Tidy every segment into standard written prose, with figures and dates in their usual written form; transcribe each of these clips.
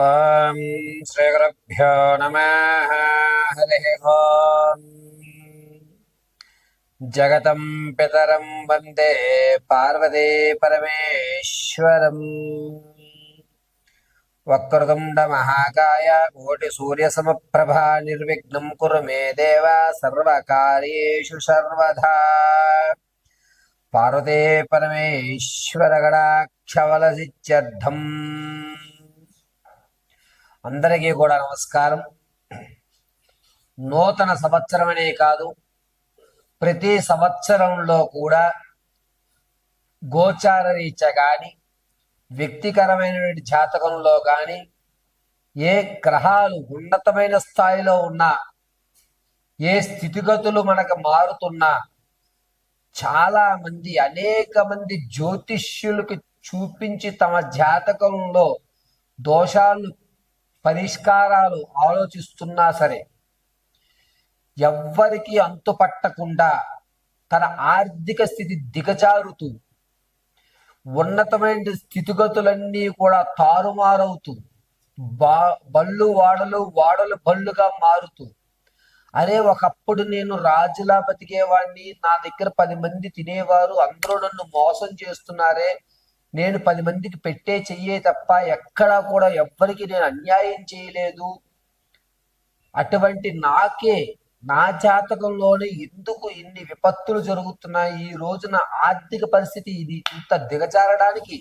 ఓం శ్రీ గురుభ్యో నమః. హరి ఓం. జగతం పితరం వందే పార్వతీ పరమేశ్వరం. వక్రతుండ మహాకాయ కోటి సూర్య సమప్రభ నిర్విఘ్నం కురు మే దేవ సర్వకార్యేషు సర్వదా. పార్వతీ పరమేశ్వర గణాక్షవలసిత్యర్థం. అందరికీ కూడా నమస్కారం. నూతన సంవత్సరమనే కాదు, ప్రతి సంవత్సరంలో కూడా గోచార రీత్యా కానీ వ్యక్తికరమైనటువంటి జాతకంలో కానీ ఏ గ్రహాలు ఉన్నతమైన స్థాయిలో ఉన్నా, ఏ స్థితిగతులు మనకు మారుతున్నా, చాలా మంది అనేక మంది జ్యోతిష్యులకు చూపించి తమ జాతకంలో దోషాలు పరిష్కారాలు ఆలోచిస్తున్నా సరే ఎవ్వరికి అంతుపట్టకుండా తన ఆర్థిక స్థితి దిగజారుతూ ఉన్నతమైన స్థితిగతులన్నీ కూడా తారుమారవుతూ బళ్ళు వాడలు వాడలు బళ్ళుగా మారుతూ, అరే ఒకప్పుడు నేను రాజులా బతికేవాడిని, నా దగ్గర 10 మంది తినేవారు, అందరూ నన్ను మోసం చేస్తున్నారే, నేను 10 మందికి పెట్టే చెయ్యే తప్ప ఎక్కడా కూడా ఎవ్వరికి నేను అన్యాయం చేయలేదు, అటువంటి నాకే నా జాతకంలోనే ఎందుకు ఇన్ని విపత్తులు జరుగుతున్నాయి, ఈ రోజున ఆర్థిక పరిస్థితి ఇది ఇంత దిగజారడానికి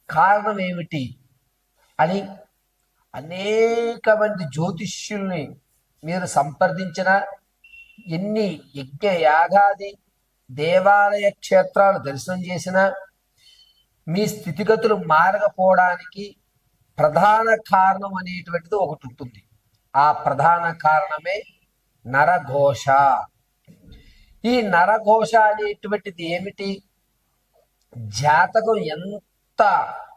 కారణం ఏమిటి అని అనేక మంది జ్యోతిష్యుల్ని మీరు సంప్రదించిన, ఎన్ని యజ్ఞ యాగాది దేవాలయ క్షేత్రాలు దర్శనం చేసిన మీ స్థితిగతులు మారకపోవడానికి ప్రధాన కారణం అనేటువంటిది ఒకటి ఉంటుంది. ఆ ప్రధాన కారణమే నరఘోష. ఈ నరఘోష అనేటువంటిది ఏమిటి? జాతకం ఎంత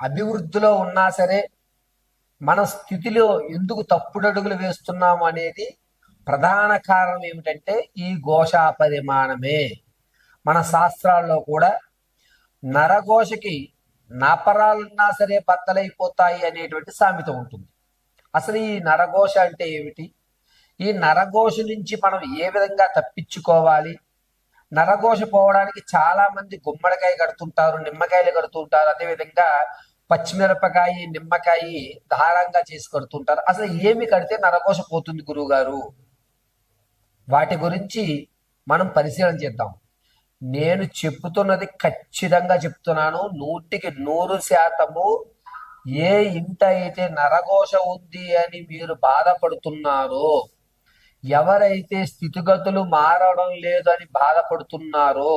అభివృద్ధిలో ఉన్నా సరే మన స్థితిలో ఎందుకు తప్పుడడుగులు వేస్తున్నాము అనేది ప్రధాన కారణం ఏమిటంటే ఈ ఘోషా పరిమాణమే. మన శాస్త్రాల్లో కూడా నరఘోషకి నాపరాలున్నా సరే బద్దలైపోతాయి అనేటువంటి సామెత ఉంటుంది. అసలు ఈ నరఘోష అంటే ఏమిటి? ఈ నరఘోష నుంచి మనం ఏ విధంగా తప్పించుకోవాలి? నరఘోష పోవడానికి చాలా మంది గుమ్మడికాయ కడుతుంటారు, నిమ్మకాయలు కడుతుంటారు, అదేవిధంగా పచ్చిమిరపకాయ నిమ్మకాయ ధారంగా చేసి కడుతుంటారు. అసలు ఏమి కడితే నరఘోష పోతుంది గురువు గారు? వాటి గురించి మనం పరిశీలన చేద్దాం. నేను చెప్తున్నది ఖచ్చితంగా చెప్తున్నాను, 100% ఏ ఇంట అయితే నరఘోష ఉంది అని మీరు బాధపడుతున్నారో, ఎవరైతే స్థితిగతులు మారడం లేదు అని బాధపడుతున్నారో,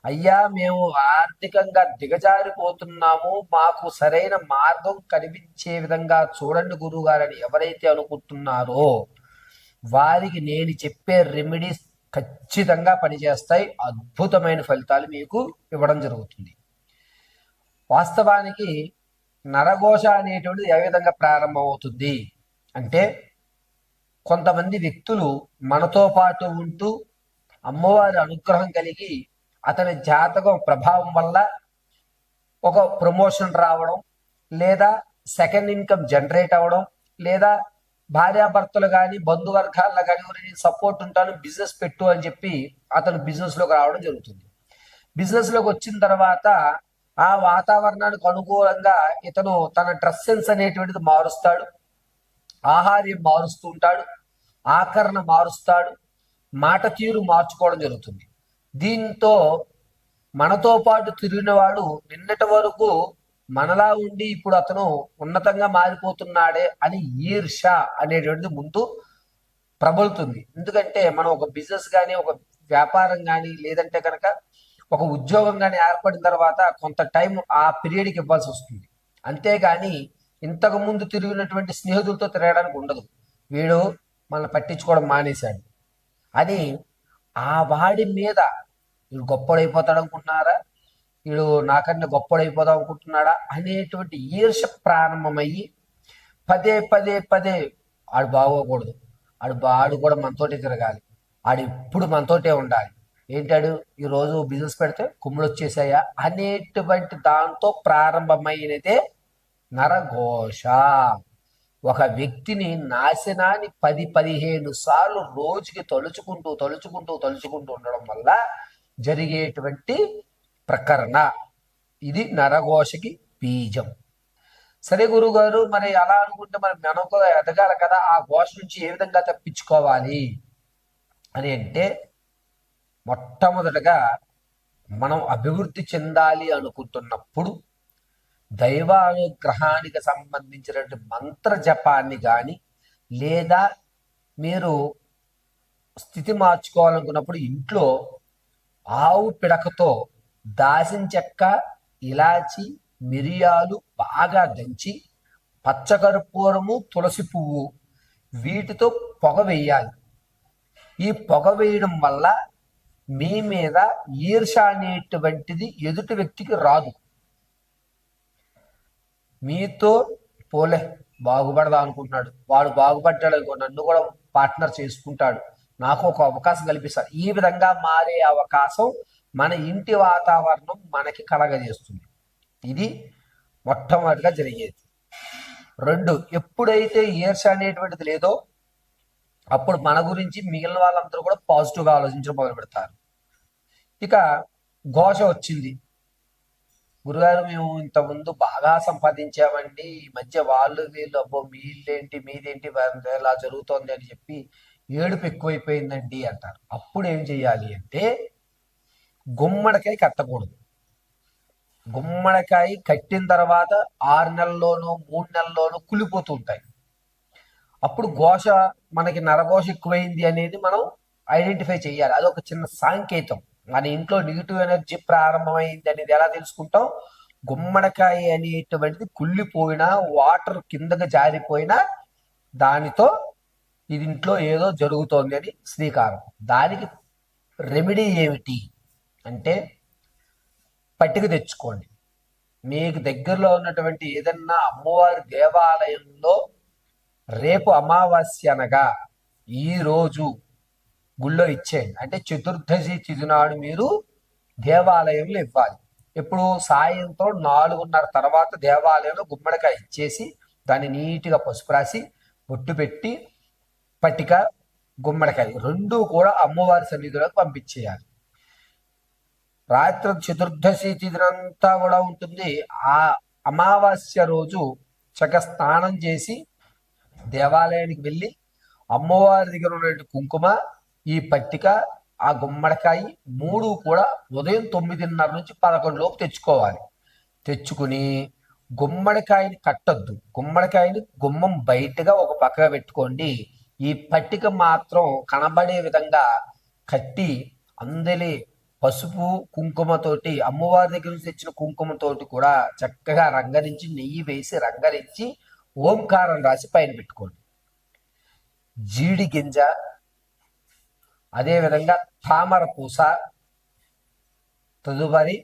అయ్యా మేము ఆర్థికంగా దిగజారిపోతున్నాము, మాకు సరైన మార్గం కనిపించే విధంగా చూడండి గురువు గారని ఎవరైతే అనుకుంటున్నారో వారికి నేను చెప్పే రెమెడీస్ ఖచ్చితంగా పనిచేస్తాయి. అద్భుతమైన ఫలితాలు మీకు ఇవ్వడం జరుగుతుంది. వాస్తవానికి నరఘోష అనేటువంటిది ఏ విధంగా ప్రారంభమవుతుంది అంటే, కొంతమంది వ్యక్తులు మనతో పాటు ఉంటూ అమ్మవారి అనుగ్రహం కలిగి అతని జాతకం ప్రభావం వల్ల ఒక ప్రమోషన్ రావడం, లేదా సెకండ్ ఇన్కమ్ జనరేట్ అవ్వడం, లేదా భార్యాభర్తలు కానీ బంధువర్గాల్లో కానీ నేను సపోర్ట్ ఉంటాను బిజినెస్ పెట్టు అని చెప్పి అతను బిజినెస్లోకి రావడం జరుగుతుంది. బిజినెస్లోకి వచ్చిన తర్వాత ఆ వాతావరణానికి అనుకూలంగా ఇతను తన డ్రెస్ సెన్స్ అనేటువంటిది మారుస్తాడు, ఆహార్యం మారుస్తూ ఉంటాడు, ఆకరణ మారుస్తాడు, మాట తీరు మార్చుకోవడం జరుగుతుంది. దీంతో మనతో పాటు తిరిగిన వాడు నిన్నటి వరకు మనలా ఉండి ఇప్పుడు అతను ఉన్నతంగా మారిపోతున్నాడే అని ఈర్ష అనేటువంటిది ముందు ప్రబలుతుంది. ఎందుకంటే మనం ఒక బిజినెస్ కానీ, ఒక వ్యాపారం కానీ, లేదంటే కనుక ఒక ఉద్యోగం కానీ ఏర్పడిన తర్వాత కొంత టైం ఆ పీరియడ్కి ఇవ్వాల్సి వస్తుంది. అంతేగాని ఇంతకు ముందు తిరిగినటువంటి స్నేహితులతో తిరగడానికి ఉండదు. వీడు మనల్ని పట్టించుకోవడం మానేశాడు అని ఆ వాడి మీద వీడు గొప్పడైపోతాడు అనుకుంటున్నారా, వీడు నాకన్నా గొప్పడైపోదాం అనుకుంటున్నాడా అనేటువంటి ఈర్ష ప్రారంభమయ్యి పదే పదే పదే ఆడు బాగోకూడదు, ఆడు కూడా మనతోటే తిరగాలి, ఆడు ఎప్పుడు మనతోటే ఉండాలి, ఏంటాడు ఈరోజు బిజినెస్ పెడితే కుమ్ములు వచ్చేసాయా అనేటువంటి దాంతో ప్రారంభమైనదే నరఘోష. ఒక వ్యక్తిని నాశనాన్ని 10-15 సార్లు రోజుకి తలుచుకుంటూ ఉండడం వల్ల జరిగేటువంటి ప్రకరణ. ఇది నరఘోషకి బీజం. సరే గురుగారు, మరి అలా అనుకుంటే మరి మనకు ఎదగాలి కదా, ఆ ఘోష నుంచి ఏ విధంగా తప్పించుకోవాలి అని అంటే, మొట్టమొదటగా మనం అభివృద్ధి చెందాలి అనుకుంటున్నప్పుడు దైవానుగ్రహానికి సంబంధించినటువంటి మంత్ర జపాన్ని కానీ, లేదా మీరు స్థితి మార్చుకోవాలనుకున్నప్పుడు ఇంట్లో ఆవు పిడకతో దాసిన చెక్క, ఇలాచి, మిరియాలు బాగా దంచి పచ్చకర్పూరము, తులసి పువ్వు వీటితో పొగ వేయాలి. ఈ పొగ వేయడం వల్ల మీ మీద ఈర్ష అనేటువంటిది ఎదుటి వ్యక్తికి రాదు. మీతో పోలే బాగుపడదా అనుకుంటున్నాడు, వాడు బాగుపడ్డాడు అనుకో, నన్ను కూడా పార్ట్నర్ చేసుకుంటాడు, నాకు ఒక అవకాశం కల్పిస్తాడు. ఈ విధంగా మారే అవకాశం మన ఇంటి వాతావరణం మనకి కలగజేస్తుంది. ఇది మొట్టమొదటిగా జరిగేది. 2, ఎప్పుడైతే ఈర్ష అనేటువంటిది లేదో అప్పుడు మన గురించి మిగిలిన వాళ్ళందరూ కూడా పాజిటివ్గా ఆలోచించడం మొదలు పెడతారు. ఇక ఘోష వచ్చింది, గురుగారు మేము ఇంతకుముందు బాగా సంపాదించామండి, ఈ మధ్య వాళ్ళు వీళ్ళు అబ్బో మీదేంటి ఇలా జరుగుతోంది అని చెప్పి ఏడుపు ఎక్కువైపోయిందండి అంటారు. అప్పుడు ఏం చెయ్యాలి అంటే, గుమ్మడికాయ కట్టకూడదు. గుమ్మడికాయ కట్టిన తర్వాత 6 నెలల్లోనూ 3 నెలల్లోనూ కులిపోతూ ఉంటాయి. అప్పుడు ఘోష, మనకి నరఘోష ఎక్కువైంది అనేది మనం ఐడెంటిఫై చేయాలి. అది ఒక చిన్న సాంకేతం. మన ఇంట్లో నెగిటివ్ ఎనర్జీ ప్రారంభమైంది అనేది ఎలా తెలుసుకుంటాం? గుమ్మడికాయ అనేటువంటిది కుళ్ళిపోయినా, వాటర్ కిందకి జారిపోయినా దానితో ఇది ఇంట్లో ఏదో జరుగుతోంది అని శ్రీకారం. దానికి రెమెడీ ఏమిటి అంటే, పట్టిక తెచ్చుకోండి. మీకు దగ్గరలో ఉన్నటువంటి ఏదన్నా అమ్మవారి దేవాలయంలో రేపు అమావాస్య అనగా ఈరోజు గుళ్ళో ఇచ్చేయండి. అంటే చతుర్దశి తిథి నాడు మీరు దేవాలయంలో ఇవ్వాలి. ఇప్పుడు సాయంత్రం 4:30 తర్వాత దేవాలయంలో గుమ్మడికాయ ఇచ్చేసి దాన్ని నీట్గా పసుపు రాసి బొట్టు పెట్టి పట్టిక, గుమ్మడికాయ 2 కూడా అమ్మవారి సన్నిధిలోకి పంపించేయాలి. రాత్రి చతుర్దశి తిథినంతా కూడా ఉంటుంది. ఆ అమావాస్య రోజు చక్కగా స్నానం చేసి దేవాలయానికి వెళ్ళి అమ్మవారి దగ్గర ఉన్న కుంకుమ, ఈ పట్టిక, ఆ గుమ్మడికాయ 3 కూడా ఉదయం 9:30 నుంచి 11 లోపు తెచ్చుకోవాలి. తెచ్చుకుని గుమ్మడికాయని కట్టద్దు. గుమ్మడికాయని గుమ్మం బయటగా ఒక పక్కగా పెట్టుకోండి. ఈ పట్టిక మాత్రం కనబడే విధంగా కట్టి అందరి పసుపు కుంకుమతోటి, అమ్మవారి దగ్గర నుంచి తెచ్చిన కుంకుమతోటి కూడా చక్కగా రంగరించి, నెయ్యి వేసి రంగరించి ఓంకారం రాసి పైన పెట్టుకోండి. జీడి గింజ, అదేవిధంగా తామర పూస, తదుపరి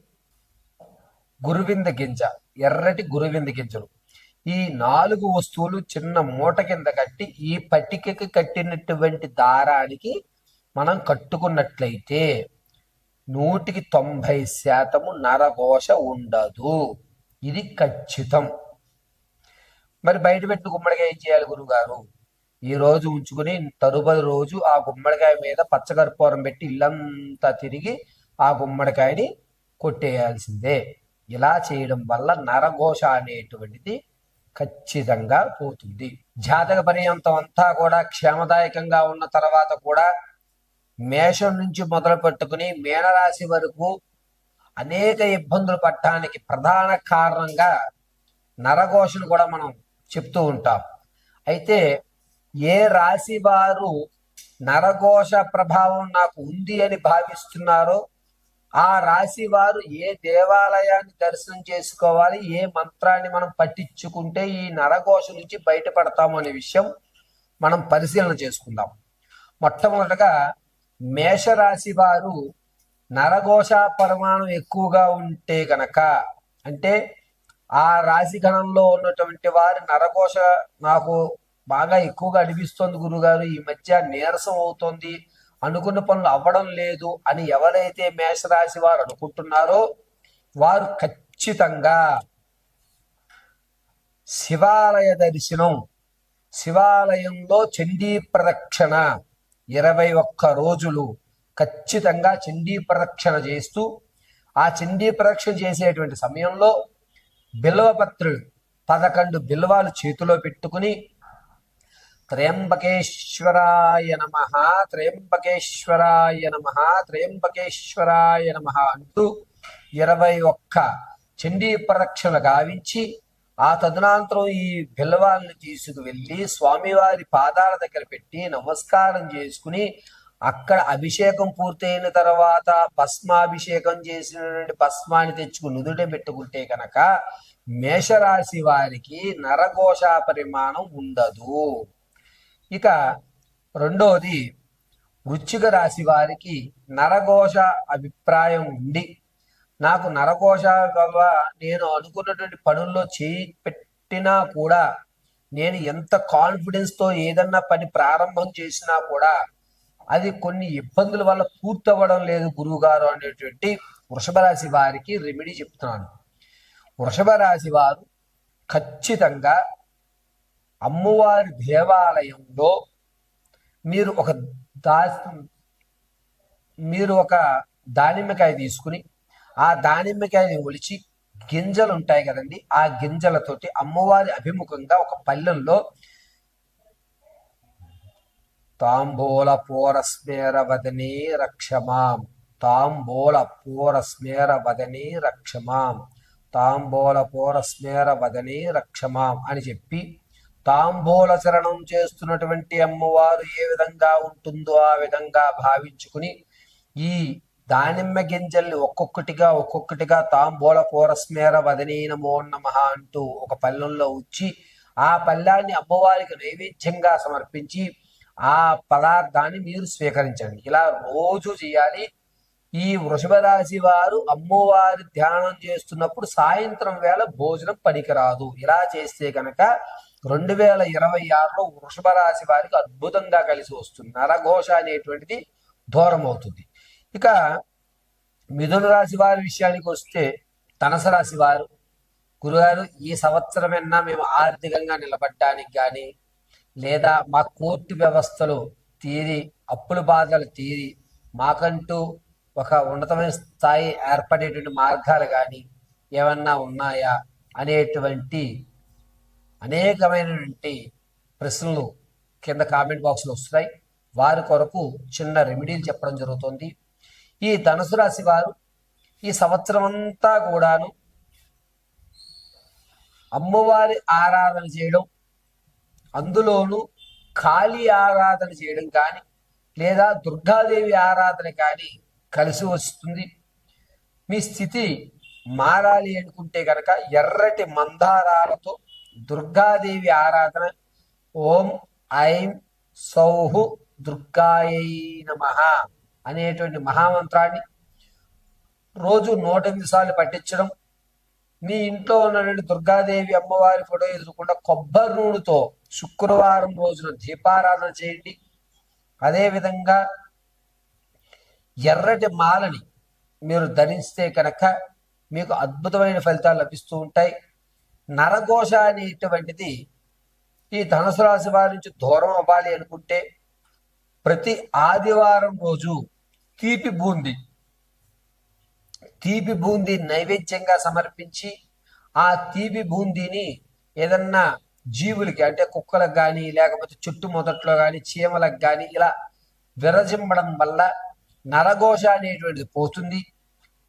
గురువింద గింజ, ఎర్రటి గురువింద గింజలు, ఈ 4 వస్తువులు చిన్న మూట కింద కట్టి ఈ పట్టికకి కట్టినటువంటి దారానికి మనం కట్టుకున్నట్లయితే 190% నరఘోష ఉండదు. ఇది ఖచ్చితం. మరి బయట పెట్టిన గుమ్మడికాయ ఏం చేయాలి గురుగారు? ఈ రోజు ఉంచుకుని తదుపరి రోజు ఆ గుమ్మడికాయ మీద పచ్చకర్పూరం పెట్టి ఇల్లంతా తిరిగి ఆ గుమ్మడికాయని కొట్టేయాల్సిందే. ఇలా చేయడం వల్ల నరఘోష అనేటువంటిది ఖచ్చితంగా పోతుంది. జాతక పర్యంతం అంతా కూడా క్షేమదాయకంగా ఉన్న తర్వాత కూడా మేషం నుంచి మొదలు పెట్టుకుని మీనరాశి వరకు అనేక ఇబ్బందులు పడటానికి ప్రధాన కారణంగా నరఘోషను కూడా మనం చెప్తూ ఉంటాం. అయితే ఏ రాశి వారు నరఘోష ప్రభావం నాకు ఉంది అని భావిస్తున్నారో ఆ రాశి వారు ఏ దేవాలయాన్ని దర్శనం చేసుకోవాలి, ఏ మంత్రాన్ని మనం పట్టించుకుంటే ఈ నరఘోష నుంచి బయటపడతాము అనే విషయం మనం పరిశీలన చేసుకుందాం. మొట్టమొదటగా మేషరాశి వారు నరఘోష పరిమాణం ఎక్కువగా ఉంటే గనక, అంటే ఆ రాశి గణంలో ఉన్నటువంటి వారి నరఘోష నాకు బాగా ఎక్కువగా అనిపిస్తోంది గురుగారు, ఈ మధ్య నీరసం అవుతోంది, అనుకున్న పనులు అవ్వడం లేదు అని ఎవరైతే మేషరాశి వారు అనుకుంటున్నారో వారు ఖచ్చితంగా శివాలయ దర్శనం శివాలయంలో చండీ ప్రదక్షిణ 21 రోజులు ఖచ్చితంగా చండీ ప్రదక్షిణ చేస్తూ, ఆ చండీ ప్రదక్షిణ చేసేటువంటి సమయంలో బిల్వపత్రులు 11 బిల్వాలు చేతిలో పెట్టుకుని త్రయంబకేశ్వరాయ నమ, త్రయంబకేశ్వరాయ నమ, త్రయంబకేశ్వరాయ నమ అంటూ 21 చండీ ప్రదక్షిణ గావించి, ఆ తదనంతరం ఈ బిల్వాలను తీసుకువెళ్ళి స్వామివారి పాదాల దగ్గర పెట్టి నమస్కారం చేసుకుని, అక్కడ అభిషేకం పూర్తయిన తర్వాత భస్మాభిషేకం చేసినటువంటి భస్మాన్ని తెచ్చుకుని నుదుట పెట్టుకుంటే కనుక మేషరాశి వారికి నరఘోష పరిమాణం ఉండదు. ఇక రెండోది, వృశ్చిక రాశి వారికి నరఘోష అభిప్రాయం ఉండి, నాకు నరఘోష వల్ల నేను అనుకున్నటువంటి పనుల్లో చేయి పెట్టినా కూడా, నేను ఎంత కాన్ఫిడెన్స్తో ఏదన్నా పని ప్రారంభం చేసినా కూడా అది కొన్ని ఇబ్బందుల వల్ల పూర్తవ్వడం లేదు గురువుగారు అనేటువంటి వృషభ రాశి వారికి రెమెడీ చెప్తున్నాను. వృషభ రాశి వారు ఖచ్చితంగా అమ్మవారి దేవాలయంలో మీరు ఒక దానిమ్మకాయ తీసుకుని, ఆ దానిమ్మకాయని ఒలిచి గింజలు ఉంటాయి కదండి, ఆ గింజలతోటి అమ్మవారి అభిముఖంగా ఒక పళ్ళెంలో తాంబూల పూరస్మేర వదనే రక్షమాం, తాంబూల పూరస్మేర వదనే రక్షమాం, తాంబూల పూరస్మేర వదనే రక్షమాం అని చెప్పి, తాంబూల చరణం చేస్తున్నటువంటి అమ్మవారు ఏ విధంగా ఉంటుందో ఆ విధంగా భావించుకుని, ఈ దానిమ్మ గింజల్ని ఒక్కొక్కటిగా తాంబూల పూరస్మేర వదనే నమో నమః అంటూ ఒక పళ్ళెంలో ఉంచి, ఆ పళ్ళాన్ని అమ్మవారికి నైవేద్యంగా సమర్పించి ఆ పదార్థాన్ని మీరు స్వీకరించండి. ఇలా రోజు చేయాలి. ఈ వృషభ రాశి వారు అమ్మవారి ధ్యానం చేస్తున్నప్పుడు సాయంత్రం వేళ భోజనం పనికిరాదు. ఇలా చేస్తే కనుక 2026లో వృషభ రాశి వారికి అద్భుతంగా కలిసి వస్తుంది. నరఘోష అనేటువంటిది దూరం అవుతుంది. ఇక మిథున రాశి వారి విషయానికి వస్తే, ధనుసు రాశి వారు, గురుగారు ఈ సంవత్సరమైనా మేము ఆర్థికంగా నిలబడడానికి కానీ, లేదా మా కోర్టు వ్యవస్థలు తీరి అప్పుల బాధలు తీరి మాకంటూ ఒక ఉన్నతమైన స్థాయి ఏర్పడేటువంటి మార్గాలు కానీ ఏమన్నా ఉన్నాయా అనేటువంటి అనేకమైనటువంటి ప్రశ్నలు కింద కామెంట్ బాక్స్లో వస్తున్నాయి. వారి కొరకు చిన్న రెమెడీలు చెప్పడం జరుగుతుంది. ఈ ధనుసు రాశి వారు ఈ సంవత్సరం అంతా కూడాను అమ్మవారి ఆరాధన చేయడం, అందులోనూ కాళీ ఆరాధన చేయడం కానీ లేదా దుర్గాదేవి ఆరాధన కానీ కలిసి వస్తుంది. మీ స్థితి మారాలి అనుకుంటే కనుక ఎర్రటి మందారాలతో దుర్గాదేవి ఆరాధన, ఓం ఐం సౌహు దుర్గాయై నమః అనేటువంటి మహామంత్రాన్ని రోజు 108 సార్లు పఠించడం, మీ ఇంట్లో ఉన్నటువంటి దుర్గాదేవి అమ్మవారి ఫోటో ఎదురుకుండా కొబ్బరి నూనెతో శుక్రవారం రోజున దీపారాధన చేయండి. అదేవిధంగా ఎర్రటి మాలని మీరు ధరిస్తే కనుక మీకు అద్భుతమైన ఫలితాలు లభిస్తూ ఉంటాయి. నరఘోష అనేటువంటిది ఈ ధనుసు రాశి వారి నుంచి దూరం అవ్వాలి అనుకుంటే, ప్రతి ఆదివారం రోజు తీపి బూందీ నైవేద్యంగా సమర్పించి, ఆ తీపి బూందీని ఏదన్నా జీవులకి అంటే కుక్కలకు కానీ లేకపోతే చుట్టు మొదట్లో కానీ చీమలకు కానీ ఇలా విరజిమ్మడం వల్ల నరఘోష అనేటువంటిది పోతుంది.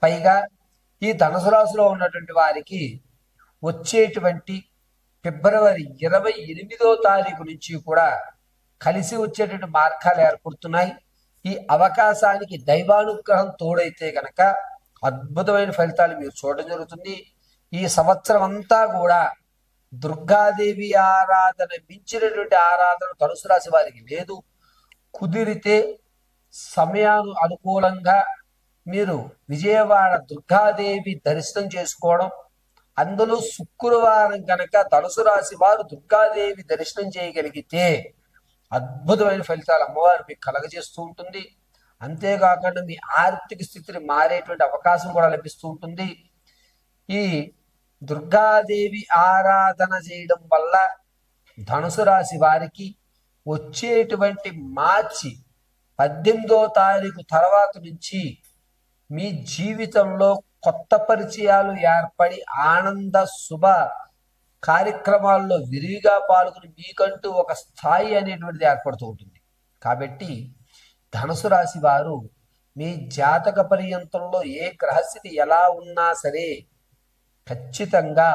పైగా ఈ ధనుసు రాశిలో ఉన్నటువంటి వారికి వచ్చేటువంటి ఫిబ్రవరి 28వ తారీఖు నుంచి కూడా కలిసి వచ్చేటువంటి మార్గాలు ఏర్పడుతున్నాయి. ఈ అవకాశానికి దైవానుగ్రహం తోడైతే కనుక అద్భుతమైన ఫలితాలు మీరు చూడడం జరుగుతుంది. ఈ సంవత్సరం అంతా కూడా దుర్గాదేవి ఆరాధన మించినటువంటి ఆరాధన ధనుసు రాశి వారికి లేదు. కుదిరితే సమయాను అనుకూలంగా మీరు విజయవాడ దుర్గాదేవి దర్శనం చేసుకోవడం, అందులో శుక్రవారం కనుక ధనుసు రాశి వారు దుర్గాదేవి దర్శనం చేయగలిగితే అద్భుతమైన ఫలితాలు అమ్మవారు మీకు కలగజేస్తూ ఉంటుంది. అంతేకాకుండా మీ ఆర్థిక స్థితిని మారేటువంటి అవకాశం కూడా లభిస్తూ ఉంటుంది. ఈ దుర్గాదేవి ఆరాధన చేయడం వల్ల ధనుసు రాశి వారికి వచ్చేటువంటి మార్చి 18వ తారీఖు తర్వాత నుంచి మీ జీవితంలో కొత్త పరిచయాలు ఏర్పడి ఆనంద శుభ కార్యక్రమాల్లో విరివిగా పాల్గొని మీకంటూ ఒక స్థాయి అనేటువంటిది ఏర్పడుతూ ఉంటుంది. కాబట్టి ధనుసు రాశి వారు మీ జాతక పర్యంతంలో ఏ గ్రహస్థితి ఎలా ఉన్నా సరే ఖచ్చితంగా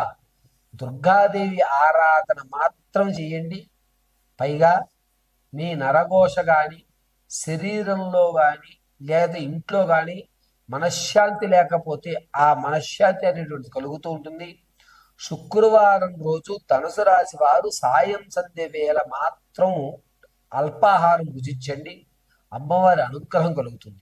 దుర్గాదేవి ఆరాధన మాత్రం చేయండి. పైగా మీ నరఘోష కానీ శరీరంలో కానీ లేదా ఇంట్లో కానీ మనశ్శాంతి లేకపోతే ఆ మనశ్శాంతి అనేటువంటిది కలుగుతూ ఉంటుంది. శుక్రవారం రోజు ధనుసు రాశి వారు సాయం సంధ్య వేళ మాత్రం అల్పాహారం భుజించండి. అమ్మవారి అనుగ్రహం కలుగుతుంది.